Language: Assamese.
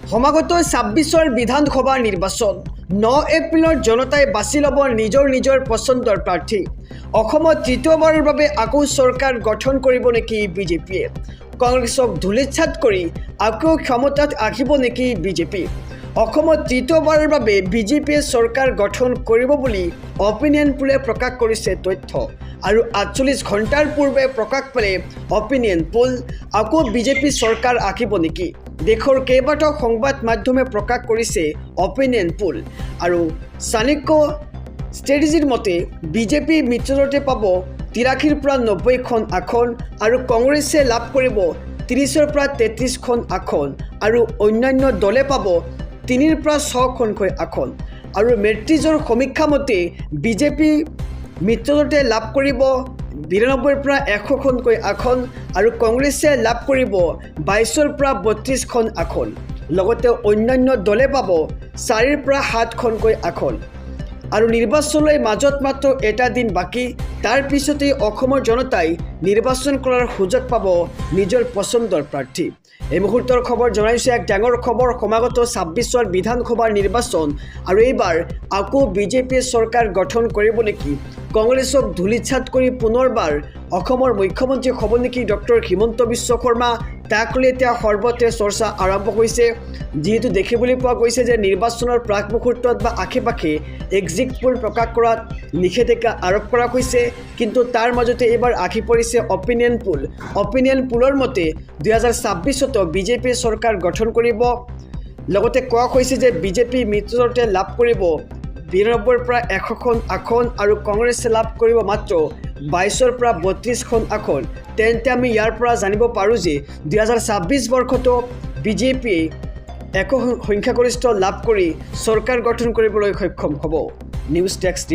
সমাগত ২৬ৰ বিধানসভা নিৰ্বাচন ৯ এপ্ৰিলত জনতাই বাছি ল'ব নিজৰ পচন্দৰ প্ৰাৰ্থী। অসমত তৃতীয়বাৰৰ বাবে আকৌ চৰকাৰ গঠন কৰিব নেকি বিজেপিয়ে? কংগ্ৰেছক ধূলিসাৎ কৰি আকৌ ক্ষমতাত আহিব নেকি বিজেপি? অসমত তৃতীয়বাৰৰ বাবে বিজেপিয়ে চৰকাৰ গঠন কৰিব বুলি অপিনিয়ন পোলে প্ৰকাশ কৰিছে তথ্য। আৰু ৪৮ ঘণ্টাৰ পূৰ্বে প্ৰকাশ পালে অপিনিয়ন পোল, আকৌ বিজেপি চৰকাৰ আহিব নেকি? দেশৰ কেইবাটাও সংবাদ মাধ্যমে প্ৰকাশ কৰিছে অপিনিয়ন পোল। আৰু চাণক্য ষ্ট্ৰেটেজিৰ মতে বিজেপি মিত্ৰজোঁটে পাব ৮৩ৰ পৰা ৯০খন আসন আৰু কংগ্ৰেছে লাভ কৰিব ৩০ৰ পৰা ৩৩খন আসন আৰু অন্যান্য দলে পাব ৩ৰ পৰা ৬খনকৈ আসন। আৰু মেট্ৰিজৰ সমীক্ষা মতে বিজেপি মিত্ৰজোঁটে লাভ কৰিব ৯২ৰ পৰা ১০০খনকৈ আসন আৰু কংগ্ৰেছে লাভ কৰিব ২২ৰ পৰা ৩২খন আসন। লগতে অন্যান্য দলে পাব ৪ৰ পৰা ৭খনকৈ আসন। আৰু নিৰ্বাচনলৈ মাজত মাত্ৰ এটা দিন বাকী, তাৰ পিছতেই অসমৰ জনতাই নিৰ্বাচন কৰাৰ সুযোগ পাব নিজৰ পচন্দৰ প্ৰাৰ্থী। এই মুহূৰ্তৰ খবৰ জনাইছে এক ডাঙৰ খবৰ, সমাগত ২৬ৰ বিধানসভাৰ নিৰ্বাচন আৰু এইবাৰ আকৌ বিজেপিয়ে চৰকাৰ গঠন কৰিব নেকি? কংগ্ৰেছক ধূলিসাৎ কৰি পুনৰবাৰ অসমৰ মুখ্যমন্ত্ৰী হ'ব নেকি ডক্টৰ হিমন্ত বিশ্ব শৰ্মা? তাক লৈ এতিয়া সৰ্বতে চৰ্চা আৰম্ভ হৈছে। যিহেতু দেখিবলৈ পোৱা গৈছে যে নিৰ্বাচনৰ প্ৰাক মুহূৰ্তত বা আশে পাশে এক্সিট পোল প্ৰকাশ কৰাত নিষেধাজ্ঞা আৰোপ কৰা হৈছে, কিন্তু তাৰ মাজতে এইবাৰ আহি পৰিছে অপিনিয়ন পোল। অপিনিয়ন পোলৰ মতে ২০২৬তো বিজেপিয়ে চৰকাৰ গঠন কৰিব। লগতে কোৱা হৈছে যে বিজেপি মিত্ৰজোঁটে লাভ কৰিব ৯২ৰ পৰা ১০০খন আসন আৰু কংগ্ৰেছে লাভ কৰিব মাত্ৰ ২২ৰ পৰা ৩২খন আসন। তেন্তে আমি ইয়াৰ পৰা জানিব পাৰোঁ যে ২০২৬ বৰ্ষতো বিজেপিয়ে সংখ্যাগৰিষ্ঠ লাভ কৰি চৰকাৰ গঠন কৰিবলৈ সক্ষম হ'ব। News desk.